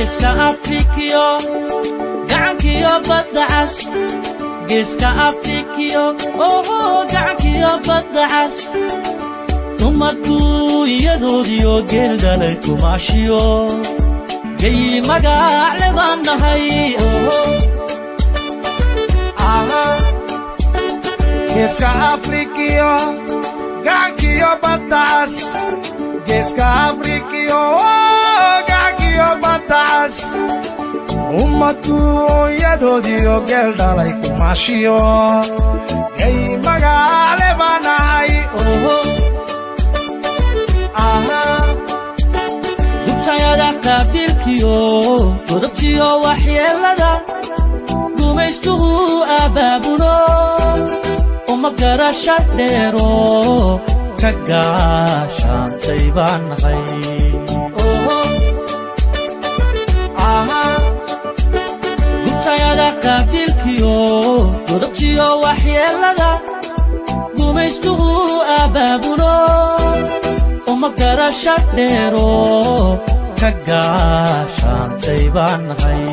geeska Afrikiyo gacankiyo badda cas geeska Afrikiyo gacankiyo badda cas dumarku iyadoodiyo geel dhalay kumaashiyo gay magac le baan nahay geeska Afrikiyo gacankiyo badda cas geeska Afrikiyo gacankiyo badda cas ummadu iyadoodiyo geel dhalay kumaashiyo gay magac le baan nahay dubtayada qaabilkiyo godobkiyo waxyeelada gumaystuhu abaabulo uma garasha dheero ka gaashaantay baan nahay dubtayada qaabilkiyo godobkiyo waxyeelada gumaystuhu abaabulo uma garasha dheero ka gaashaantay baan nahay